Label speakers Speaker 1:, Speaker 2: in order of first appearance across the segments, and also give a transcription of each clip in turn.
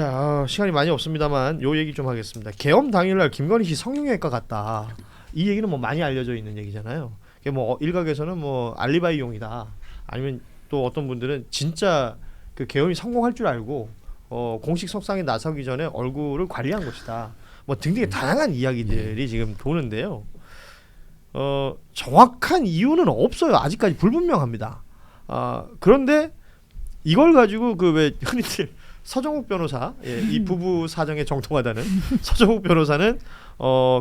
Speaker 1: 자, 시간이 많이 없습니다만 요 얘기 좀 하겠습니다. 계엄 당일날 김건희 씨 성형외과 갔다. 이 얘기는 뭐 많이 알려져 있는 얘기잖아요. 그게 뭐 일각에서는 뭐 알리바이용이다. 아니면 또 어떤 분들은 진짜 그 계엄이 성공할 줄 알고 공식 석상에 나서기 전에 얼굴을 관리한 것이다. 뭐 등등의 다양한 이야기들이 지금 도는데요. 정확한 이유는 없어요. 아직까지 불분명합니다. 그런데 이걸 가지고 그 왜 흔히들 서정욱 변호사, 이 부부 사정에 정통하다는 서정욱 변호사는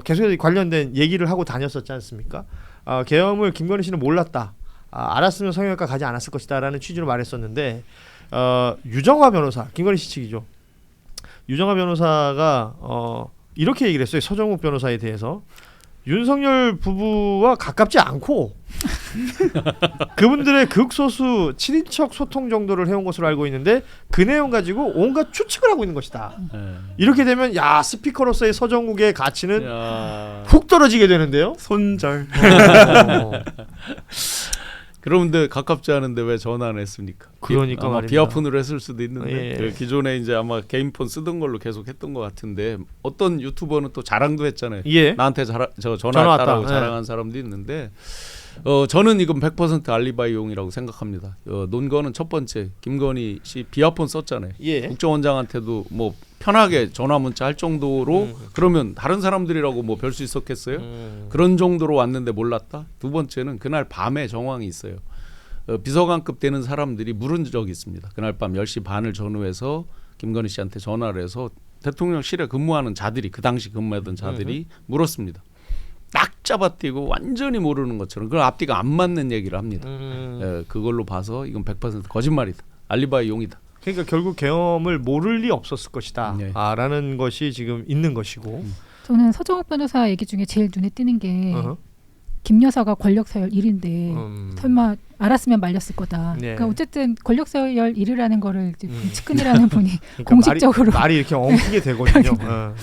Speaker 1: 계속해서 관련된 얘기를 하고 다녔었지 않습니까? 계엄을 김건희 씨는 몰랐다. 알았으면 성형외과 가지 않았을 것이다라는 취지로 말했었는데 유정화 변호사, 김건희 씨 측이죠. 유정화 변호사가 이렇게 얘기를 했어요. 서정욱 변호사에 대해서. 윤석열 부부와 가깝지 않고 그분들의 극소수 친인척 소통 정도를 해온 것으로 알고 있는데 그 내용 가지고 온갖 추측을 하고 있는 것이다. 이렇게 되면 야 스피커로서의 서정욱의 가치는 훅 떨어지게 되는데요.
Speaker 2: 손절.
Speaker 3: 그런데 가깝지 않은데 왜 전화 안 했습니까?
Speaker 1: 그러니까
Speaker 3: 아마
Speaker 1: 말입니다.
Speaker 3: 비아폰으로 했을 수도 있는데
Speaker 1: 예.
Speaker 3: 기존에 이제 아마 개인폰 쓰던 걸로 계속 했던 것 같은데 어떤 유튜버는 또 자랑도 했잖아요.
Speaker 1: 예.
Speaker 3: 나한테 전화
Speaker 1: 전화
Speaker 3: 왔다라고
Speaker 1: 왔다.
Speaker 3: 자랑한 사람도 있는데 저는 이건 100% 알리바이용이라고 생각합니다. 논거는 첫 번째 김건희 씨 비아폰 썼잖아요.
Speaker 1: 예.
Speaker 3: 국정원장한테도 뭐 편하게 전화 문자 할 정도로 그러면 다른 사람들이라고 뭐 별 수 있었겠어요? 그런 정도로 왔는데 몰랐다. 두 번째는 그날 밤에 정황이 있어요. 비서관급 되는 사람들이 물은 적이 있습니다. 그날 밤 10시 반을 전후해서 김건희 씨한테 전화를 해서 대통령실에 근무하는 자들이 그 당시 근무하던 자들이 물었습니다. 딱 잡아띄고 완전히 모르는 것처럼 그런 앞뒤가 안 맞는 얘기를 합니다. 그걸로 봐서 이건 100% 거짓말이다. 알리바이용이다.
Speaker 1: 그러니까 결국 계엄을 모를 리 없었을 것이다.
Speaker 3: 네.
Speaker 1: 라는 것이 지금 있는 것이고.
Speaker 4: 저는 서정욱 변호사 얘기 중에 제일 눈에 띄는 게
Speaker 1: 어허.
Speaker 4: 김 여사가 권력서열 1인데 설마 알았으면 말렸을 거다.
Speaker 1: 네.
Speaker 4: 그러니까 어쨌든 권력서열 1이라는 거를 이제 측근이라는 분이
Speaker 1: 그러니까
Speaker 4: 공식적으로
Speaker 1: 말이 이렇게 엉키게 되거든요.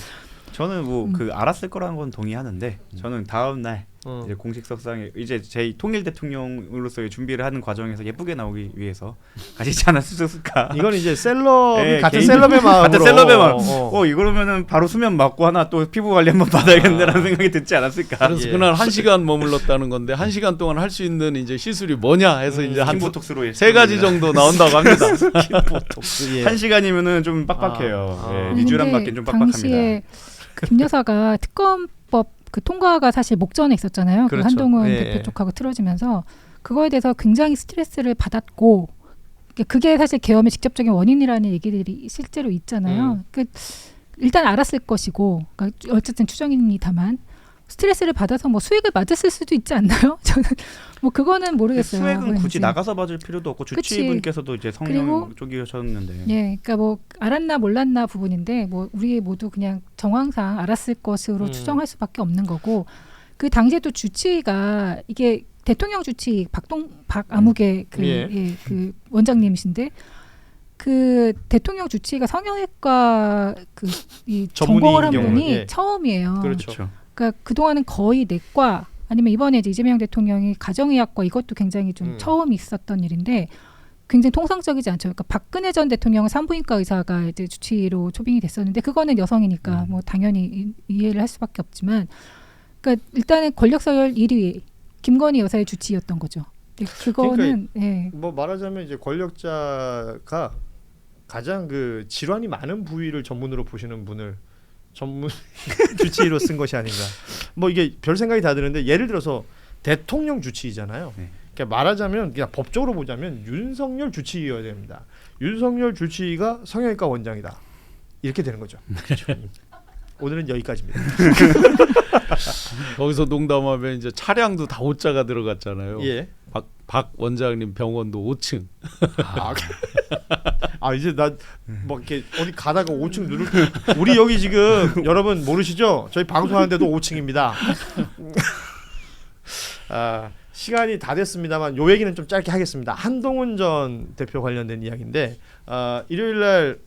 Speaker 2: 저는 뭐 그 알았을 거라는 건 동의하는데 저는 다음 날 이제 공식 석상에 이제 제 통일 대통령으로서의 준비를 하는 과정에서 예쁘게 나오기 위해서 가지지 않았을까.
Speaker 1: 이건 이제 셀럽이
Speaker 2: 네,
Speaker 1: 같은
Speaker 2: 개인-
Speaker 1: 셀럽의 마음으로.
Speaker 2: 같은 셀럽의 마음. 이거러면은 바로 수면 맞고 하나 또 피부 관리 한번 받아야겠네라는 생각이 듣지 않았을까.
Speaker 3: 그래서
Speaker 1: 예.
Speaker 3: 그날 1시간 머물렀다는 건데 1시간 동안 할 수 있는 이제 시술이 뭐냐 해서 이제 한
Speaker 2: 스킨보톡스로
Speaker 3: 세 가지 정도 나온다고 합니다.
Speaker 1: 예.
Speaker 2: 1시간이면은 좀 빡빡해요.
Speaker 1: 아.
Speaker 2: 예,
Speaker 4: 아니,
Speaker 2: 리쥬란
Speaker 4: 근데
Speaker 2: 맞긴 좀 빡빡합니다.
Speaker 4: 당시에 김 여사가 특검법 그 통과가 사실 목전에 있었잖아요.
Speaker 1: 그렇죠.
Speaker 4: 그 한동훈
Speaker 1: 예.
Speaker 4: 대표 쪽하고 틀어지면서 그거에 대해서 굉장히 스트레스를 받았고 그게 사실 계엄의 직접적인 원인이라는 얘기들이 실제로 있잖아요. 일단 알았을 것이고 그러니까 어쨌든 추정입니다만 스트레스를 받아서 뭐 수액을 맞았을 수도 있지 않나요? 저는 뭐 그거는 모르겠어요.
Speaker 2: 수액은 굳이
Speaker 4: 뭐인지.
Speaker 2: 나가서 받을 필요도 없고
Speaker 4: 그치.
Speaker 2: 주치의분께서도 이제 성형
Speaker 4: 그리고-
Speaker 2: 쪽이셨는데.
Speaker 4: 예, 그러니까 뭐 알았나 몰랐나 부분인데 뭐 우리 모두 그냥 정황상 알았을 것으로 추정할 수밖에 없는 거고 그 당시에도 주치의가 이게 대통령 주치의 박아무개 그 원장님이신데 그 대통령 주치의가 성형외과 이 전공을 한
Speaker 1: 전문의인
Speaker 4: 분이
Speaker 1: 경우, 예.
Speaker 4: 처음이에요.
Speaker 1: 그렇죠.
Speaker 4: 그러니까 그동안은 거의 내과 아니면 이번에 이제 이재명 대통령이 가정의학과 이것도 굉장히 좀 처음 있었던 일인데 굉장히 통상적이지 않죠. 그러니까 박근혜 전 대통령은 산부인과 의사가 이제 주치의로 초빙이 됐었는데 그거는 여성이니까 뭐 당연히 이해를 할 수밖에 없지만 그러니까 일단은 권력서열 1위 김건희 여사의 주치의였던 거죠. 근데 그거는 예.
Speaker 1: 뭐 말하자면 이제 권력자가 가장 그 질환이 많은 부위를 전문으로 보시는 분을 전문 주치의로 쓴 것이 아닌가. 뭐 이게 별 생각이 다 드는데 예를 들어서 대통령 주치의잖아요.
Speaker 2: 네.
Speaker 1: 그러니까 말하자면 그냥 법적으로 보자면 윤석열 주치의여야 됩니다. 윤석열 주치의가 성형외과 원장이다. 이렇게 되는 거죠. 오늘은 여기까지입니다.
Speaker 3: 거기서 농담하면 이제 차량도 다 5자가 들어갔잖아요.
Speaker 1: 예.
Speaker 3: 박 원장님 병원도 5층.
Speaker 1: 이제 나 뭐 이렇게 어디 가다가 5층 누를 우리 여기 지금 여러분 모르시죠? 저희 방송하는데도 5층입니다. 시간이 다 됐습니다만 요 얘기는 좀 짧게 하겠습니다. 한동훈 전 대표 관련된 이야기인데 일요일 날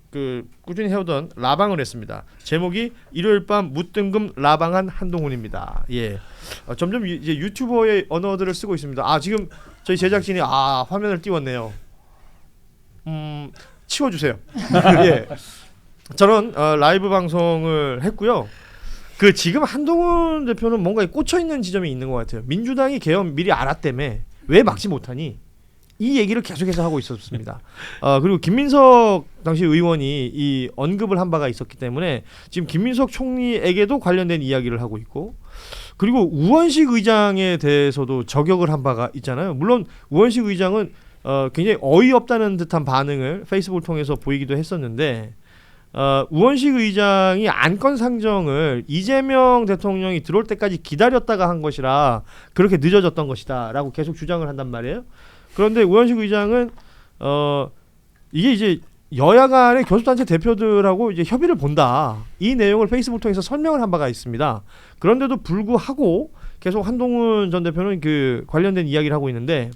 Speaker 1: 그 꾸준히 해오던 라방을 했습니다. 제목이 일요일 밤 무등금 라방한 한동훈입니다. 예. 점점 이제 유튜버의 언어들을 쓰고 있습니다. 지금 저희 제작진이 화면을 띄웠네요. 치워주세요. 예. 저는 라이브 방송을 했고요. 그 지금 한동훈 대표는 뭔가 꽂혀 있는 지점이 있는 것 같아요. 민주당이 개헌 미리 알았다며 왜 막지 못하니? 이 얘기를 계속해서 하고 있었습니다. 그리고 김민석 당시 의원이 이 언급을 한 바가 있었기 때문에 지금 김민석 총리에게도 관련된 이야기를 하고 있고, 그리고 우원식 의장에 대해서도 저격을 한 바가 있잖아요. 물론 우원식 의장은 굉장히 어이없다는 듯한 반응을 페이스북을 통해서 보이기도 했었는데, 우원식 의장이 안건 상정을 이재명 대통령이 들어올 때까지 기다렸다가 한 것이라 그렇게 늦어졌던 것이다라고 계속 주장을 한단 말이에요. 그런데 우원식 의장은 이게 이제 여야 간의 교섭단체 대표들하고 이제 협의를 본다, 이 내용을 페이스북 통해서 설명을 한 바가 있습니다. 그런데도 불구하고 계속 한동훈 전 대표는 그 관련된 이야기를 하고 있는데,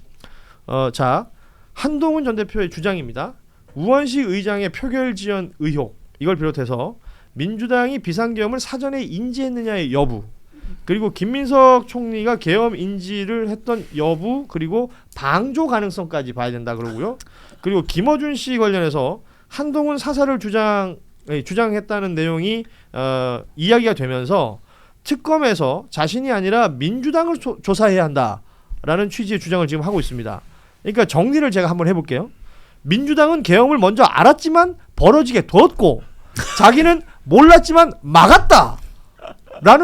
Speaker 1: 자, 한동훈 전 대표의 주장입니다. 우원식 의장의 표결 지연 의혹, 이걸 비롯해서 민주당이 비상계엄을 사전에 인지했느냐의 여부, 그리고 김민석 총리가 계엄 인지를 했던 여부, 그리고 방조 가능성까지 봐야 된다 그러고요. 그리고 김어준 씨 관련해서 한동훈 사살을 주장했다는 내용이 이야기가 되면서 특검에서 자신이 아니라 민주당을 조사해야 한다라는 취지의 주장을 지금 하고 있습니다. 그러니까 정리를 제가 한번 해볼게요. 민주당은 계엄을 먼저 알았지만 벌어지게 뒀고, 자기는 몰랐지만 막았다라는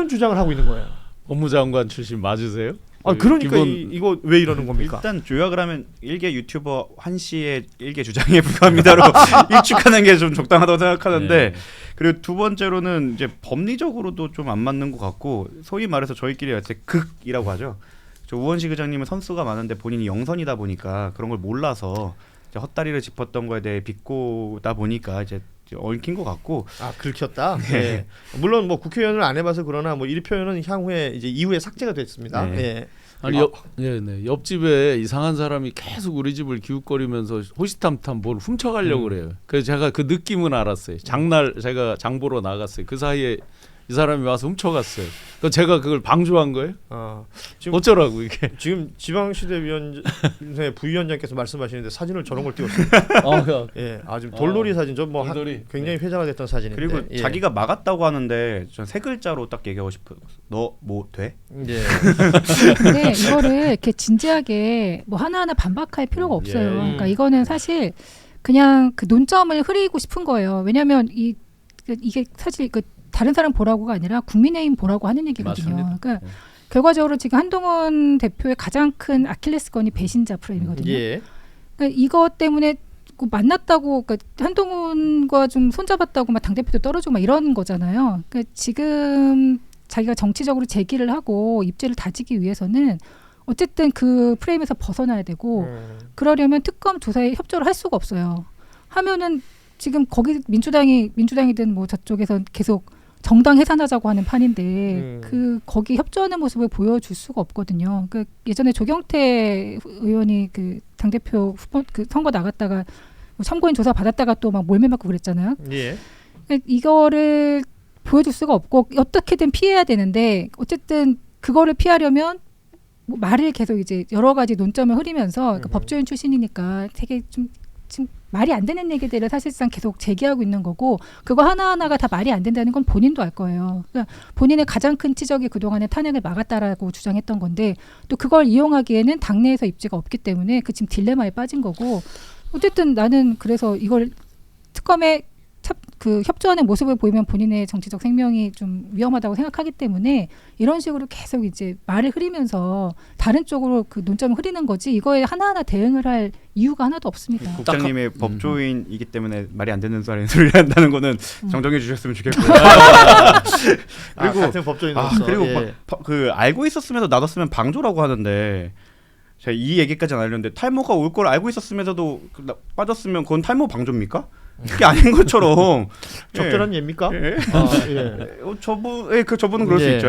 Speaker 1: 주장을 하고 있는 거예요.
Speaker 3: 법무장관 출신 맞으세요?
Speaker 1: 그러니까
Speaker 3: 기본...
Speaker 1: 이거 왜 이러는 겁니까?
Speaker 2: 일단 요약을 하면 일개 유튜버 한 씨의 일개 주장에 불과합니다로 일축하는 게 좀 적당하다고 생각하는데, 그리고 두 번째로는 이제 법리적으로도 좀 안 맞는 것 같고, 소위 말해서 저희끼리 이제 극이라고 하죠. 우원식 의장님은 선수가 많은데 본인이 영선이다 보니까 그런 걸 몰라서 이제 헛다리를 짚었던 거에 대해 비꼬다 보니까 이제 얽힌 것 같고.
Speaker 1: 긁혔다. 네. 물론 뭐 국회의원을 안 해봐서 그러나 뭐 이 표현은 향후에 이제 이후에 삭제가 됐습니다.
Speaker 2: 네.
Speaker 1: 네.
Speaker 3: 아니 옆집에 이상한 사람이 계속 우리 집을 기웃거리면서 호시탐탐 뭘 훔쳐가려고 그래요. 그래서 제가 그 느낌은 알았어요. 장날 제가 장 보러 나갔어요. 그 사이에 이 사람이 와서 훔쳐갔어요. 그러니까 제가 그걸 방조한 거예요? 지금 어쩌라고 이게.
Speaker 1: 지금 지방시대위원회 부위원장께서 말씀하시는데 사진을 저런 걸 띄웠어요. 예, 지금 돌놀이 사진, 좀 뭐 굉장히 회자가 됐던 사진인데.
Speaker 2: 그리고 자기가 막았다고 하는데 전 세 글자로 딱 얘기하고 싶어요. 너 뭐 돼?
Speaker 4: 예. 근데 이거를 이렇게 진지하게 뭐 하나하나 반박할 필요가 없어요. 그러니까 이거는 사실 그냥 그 논점을 흐리고 싶은 거예요. 왜냐하면 이게 사실 다른 사람 보라고가 아니라 국민의힘 보라고 하는 얘기거든요.
Speaker 3: 맞습니다.
Speaker 4: 그러니까 결과적으로 지금 한동훈 대표의 가장 큰 아킬레스건이 배신자 프레임이거든요.
Speaker 1: 예.
Speaker 4: 그러니까 이것 때문에 만났다고, 그러니까 한동훈과 좀 손잡았다고 막 당대표도 떨어지고 막 이런 거잖아요. 그러니까 지금 자기가 정치적으로 재기를 하고 입지를 다지기 위해서는 어쨌든 그 프레임에서 벗어나야 되고, 그러려면 특검 조사에 협조를 할 수가 없어요. 하면은 지금 거기 민주당이든 뭐 저쪽에서 계속 정당 해산하자고 하는 판인데 거기 협조하는 모습을 보여줄 수가 없거든요. 예전에 조경태 의원이 그 당대표 후보 그 선거 나갔다가 뭐 참고인 조사 받았다가 또 막 몰매 맞고 그랬잖아요.
Speaker 1: 예.
Speaker 4: 이거를 보여줄 수가 없고 어떻게든 피해야 되는데, 어쨌든 그거를 피하려면 뭐 말을 계속 이제 여러 가지 논점을 흐리면서, 그러니까 법조인 출신이니까 되게 좀 지금 말이 안 되는 얘기들을 사실상 계속 제기하고 있는 거고, 그거 하나하나가 다 말이 안 된다는 건 본인도 알 거예요. 그러니까 본인의 가장 큰 치적이 그동안에 탄핵을 막았다라고 주장했던 건데, 또 그걸 이용하기에는 당내에서 입지가 없기 때문에 그 지금 딜레마에 빠진 거고, 어쨌든 나는 그래서 이걸 특검에 그 협조하는 모습을 보이면 본인의 정치적 생명이 좀 위험하다고 생각하기 때문에 이런 식으로 계속 이제 말을 흐리면서 다른 쪽으로 그 논점을 흐리는 거지, 이거에 하나하나 대응을 할 이유가 하나도 없습니다.
Speaker 2: 국장님의 법조인이기 때문에 말이 안 되는 소리를 한다는 거는 정정해 주셨으면 좋겠고요.
Speaker 1: 그리고 같은 법조인으로서
Speaker 2: 그리고 그 알고 있었으면서 놔뒀으면 방조라고 하는데, 제가 이 얘기까지는 안 하려는데 탈모가 올 걸 알고 있었음에도 빠졌으면 그건 탈모 방조입니까? 그게 아닌 것처럼
Speaker 1: 적절한 예입니까?
Speaker 2: 저분은 그럴 수 있죠.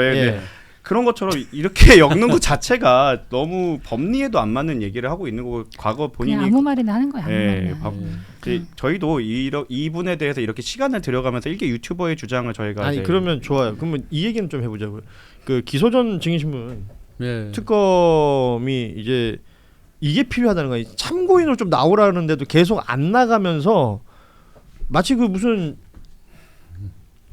Speaker 2: 그런 것처럼 이렇게 엮는 것 자체가 너무 법리에도 안 맞는 얘기를 하고 있는 거고, 과거 본인이
Speaker 4: 아무 말이나 하는 거야. 아무 말이나.
Speaker 2: 저희도 이분에 대해서 이렇게 시간을 들여가면서 일개 유튜버의 주장을 저희가
Speaker 1: 그러면 좋아요. 그러면 이 얘기는 좀 해보자고요. 그 기소전 증인신문 특검이 이제 이게 필요하다는 거예요. 참고인으로 좀 나오라는데도 계속 안 나가면서 마치 그 무슨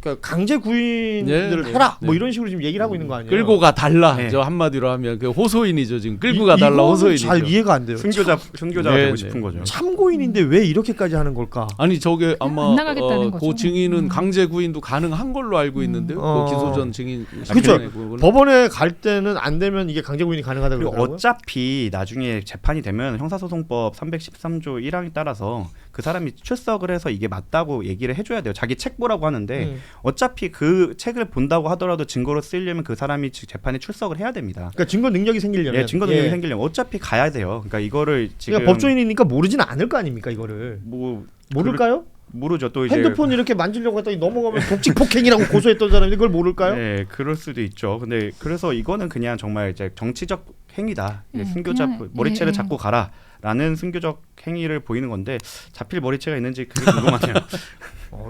Speaker 1: 그러니까 강제 구인들을
Speaker 3: 네,
Speaker 1: 해라
Speaker 3: 네.
Speaker 1: 뭐 이런 식으로 지금 얘기를 하고 있는 거 아니에요?
Speaker 3: 끌고 가 달라.
Speaker 2: 네.
Speaker 3: 저 한마디로 하면 그 호소인이죠. 지금 끌고 가 달라
Speaker 1: 이거는
Speaker 3: 호소인이죠.
Speaker 1: 잘 이해가 안 돼요.
Speaker 2: 순교자가
Speaker 3: 네,
Speaker 2: 되고
Speaker 3: 네.
Speaker 2: 싶은 거죠.
Speaker 1: 참고인인데 왜 이렇게까지 하는 걸까?
Speaker 3: 아니 저게 아마
Speaker 4: 안 나가겠다는 거죠.
Speaker 3: 그 증인은 강제 구인도 가능한 걸로 알고 있는데요.
Speaker 1: 어.
Speaker 3: 그 기소전 증인.
Speaker 1: 그렇죠.
Speaker 3: 그거는.
Speaker 1: 법원에 갈 때는 안 되면 이게 강제 구인이 가능하다고
Speaker 2: 그리고
Speaker 1: 그러더라고요.
Speaker 2: 어차피 나중에 재판이 되면 형사소송법 313조 1항에 따라서 그 사람이 출석을 해서 이게 맞다고 얘기를 해줘야 돼요. 자기 책 보라고 하는데 어차피 그 책을 본다고 하더라도 증거로 쓰이려면 그 사람이 재판에 출석을 해야 됩니다.
Speaker 1: 그러니까 증거 능력이 생기려면
Speaker 2: 예, 증거 능력이 생기려면 어차피 가야 돼요. 그러니까 이거를 지금
Speaker 1: 그러니까 법조인이니까 모르지는 않을 거 아닙니까 이거를?
Speaker 2: 뭐
Speaker 1: 모를까요?
Speaker 2: 모르죠. 또 이제
Speaker 1: 핸드폰 이렇게 만지려고 했더니 넘어가면 독직 폭행이라고 고소했던 사람이 그걸 모를까요?
Speaker 2: 네, 그럴 수도 있죠. 근데 그래서 이거는 그냥 정말 이제 정치적 행위다. 순교자
Speaker 4: 그냥,
Speaker 2: 머리채를
Speaker 4: 예, 예.
Speaker 2: 잡고 가라라는 순교적 행위를 보이는 건데 잡힐 머리채가 있는지 그게 궁금하네요.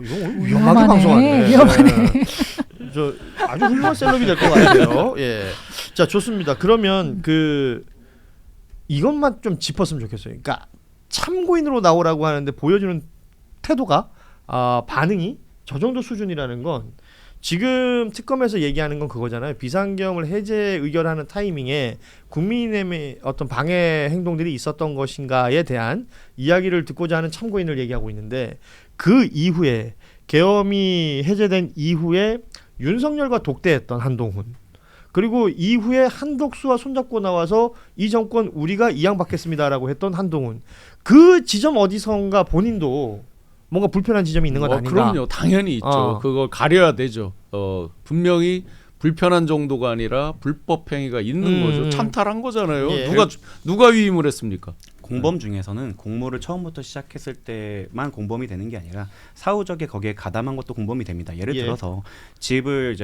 Speaker 1: 이거 오늘 위험하게 방송하네.
Speaker 4: 위험하네.
Speaker 1: 저 아주 훌륭한 셀럽이 될 것 같아요. 예. 자 좋습니다. 그러면 그 이것만 좀 짚었으면 좋겠어요. 그러니까 참고인으로 나오라고 하는데 보여주는 태도가 반응이 저 정도 수준이라는 건 지금 특검에서 얘기하는 건 그거잖아요. 비상계엄을 해제 의결하는 타이밍에 국민의힘의 어떤 방해 행동들이 있었던 것인가에 대한 이야기를 듣고자 하는 참고인을 얘기하고 있는데 그 이후에 계엄이 해제된 이후에 윤석열과 독대했던 한동훈 그리고 이후에 한독수와 손잡고 나와서 이 정권 우리가 이양받겠습니다라고 했던 한동훈 그 지점 어디선가 본인도 뭔가 불편한 지점이 있는 건 아닌가?
Speaker 3: 그럼요. 당연히 있죠. 그걸 가려야 되죠. 분명히 불편한 정도가 아니라 불법 행위가 있는 거죠. 찬탈한 거잖아요.
Speaker 1: 예.
Speaker 3: 누가 위임을 했습니까?
Speaker 2: 공범 중에서는 공모를 처음부터 시작했을 때만 공범이 되는 게 아니라 사후적에 거기에 가담한 것도 공범이 됩니다. 예를
Speaker 1: 예.
Speaker 2: 들어서 집에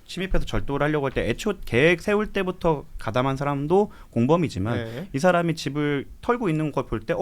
Speaker 2: 침입해서 절도를 하려고 할 때 애초 계획 세울 때부터 가담한 사람도 공범이지만
Speaker 1: 네.
Speaker 2: 이 사람이 집을 털고 있는 걸 볼 때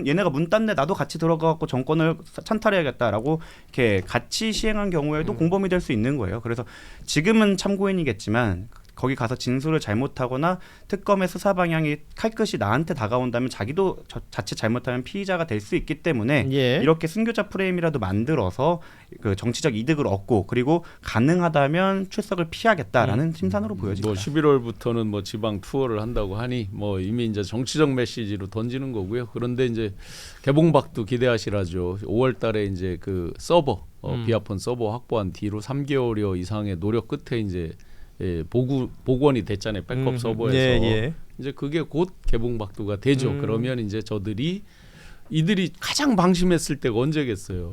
Speaker 2: 얘네가 문 땄네 나도 같이 들어가갖고 정권을 찬탈해야겠다라고 이렇게 같이 시행한 경우에도 공범이 될 수 있는 거예요. 그래서 지금은 참고인이겠지만 거기 가서 진술을 잘못하거나 특검의 수사 방향이 칼끝이 나한테 다가온다면 자기도 자칫 잘못하면 피의자가 될 수 있기 때문에
Speaker 1: 예.
Speaker 2: 이렇게 순교자 프레임이라도 만들어서 그 정치적 이득을 얻고 그리고 가능하다면 출석을 피하겠다라는 심산으로 보여집니다.
Speaker 3: 뭐 11월부터는 뭐 지방 투어를 한다고 하니 뭐 이미 이제 정치적 메시지로 던지는 거고요. 그런데 이제 개봉박도 기대하시라죠. 5월달에 이제 그 서버 비아폰 서버 확보한 뒤로 3개월여 이상의 노력 끝에 이제 복원이 됐잖아요. 백업 서버에서
Speaker 1: 예.
Speaker 3: 이제 그게 곧 개봉박두가 되죠. 그러면 이제 이들이 가장 방심했을 때가 언제겠어요.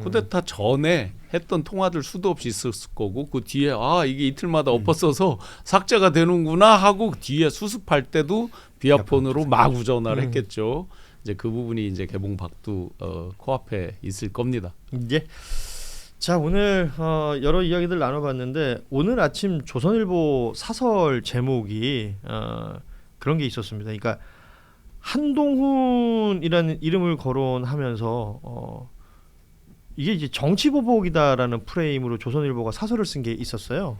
Speaker 3: 쿠데타 전에 했던 통화들 수도 없이 있었을 거고 그 뒤에 이게 이틀마다 엎어써서 삭제가 되는구나 하고 뒤에 수습할 때도 비아폰으로 마구 전화를 했겠죠. 이제 그 부분이 이제 개봉박두 코앞에 있을 겁니다.
Speaker 1: 예. 자 오늘 여러 이야기들 나눠봤는데 오늘 아침 조선일보 사설 제목이 그런 게 있었습니다. 그러니까 한동훈이라는 이름을 거론하면서 이게 이제 정치보복이다라는 프레임으로 조선일보가 사설을 쓴 게 있었어요.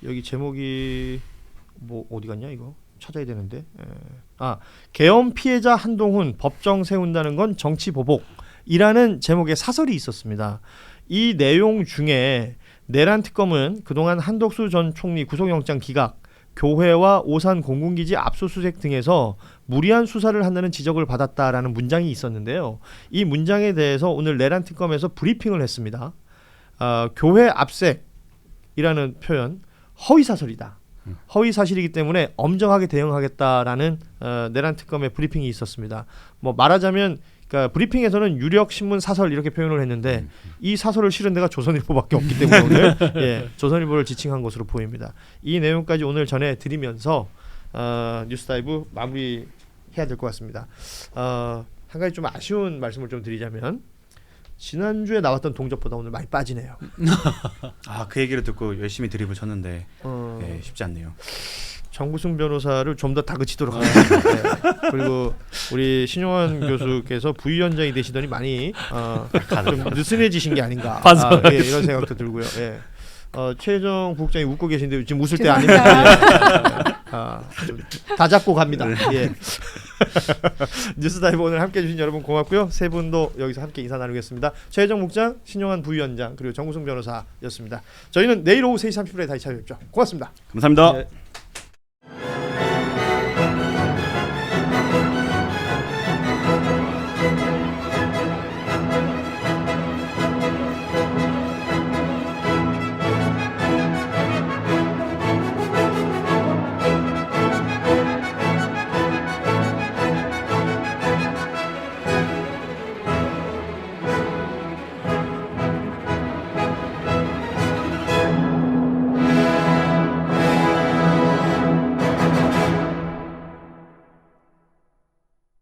Speaker 1: 여기 제목이 뭐 어디 갔냐 이거 찾아야 되는데 계엄 피해자 한동훈 법정 세운다는 건 정치보복이라는 제목의 사설이 있었습니다. 이 내용 중에 내란 특검은 그동안 한덕수 전 총리 구속영장 기각, 교회와 오산 공군기지 압수수색 등에서 무리한 수사를 한다는 지적을 받았다라는 문장이 있었는데요. 이 문장에 대해서 오늘 내란 특검에서 브리핑을 했습니다. 교회 압색이라는 표현 허위 사설이다. 허위 사실이기 때문에 엄정하게 대응하겠다라는 내란 특검의 브리핑이 있었습니다. 뭐 말하자면 그러니까 브리핑에서는 유력 신문 사설 이렇게 표현을 했는데 이 사설을 실은 데가 조선일보밖에 없기 때문에 오늘 조선일보를 지칭한 것으로 보입니다. 이 내용까지 오늘 전해드리면서 뉴스다이브 마무리해야 될 것 같습니다. 한 가지 좀 아쉬운 말씀을 좀 드리자면 지난주에 나왔던 동접보다 오늘 많이 빠지네요.
Speaker 2: 그 얘기를 듣고 열심히 드립을 쳤는데 쉽지 않네요.
Speaker 1: 정구승 변호사를 좀 더 다그치도록 하겠습니다. 네. 그리고 우리 신용환 교수께서 부위원장이 되시더니 많이 좀 느슨해지신 게 아닌가 이런 생각도 들고요. 예. 최정 부국장이 웃고 계신데 지금 웃을 때 아닙니다. 좀 다 잡고 갑니다. 예. 뉴스다이브 오늘 함께해 주신 여러분 고맙고요. 세 분도 여기서 함께 인사 나누겠습니다. 최혜정 목장, 신용환 부위원장 그리고 정구승 변호사였습니다. 저희는 내일 오후 3시 30분에 다시 찾아뵙죠. 고맙습니다.
Speaker 2: 감사합니다.
Speaker 1: 네.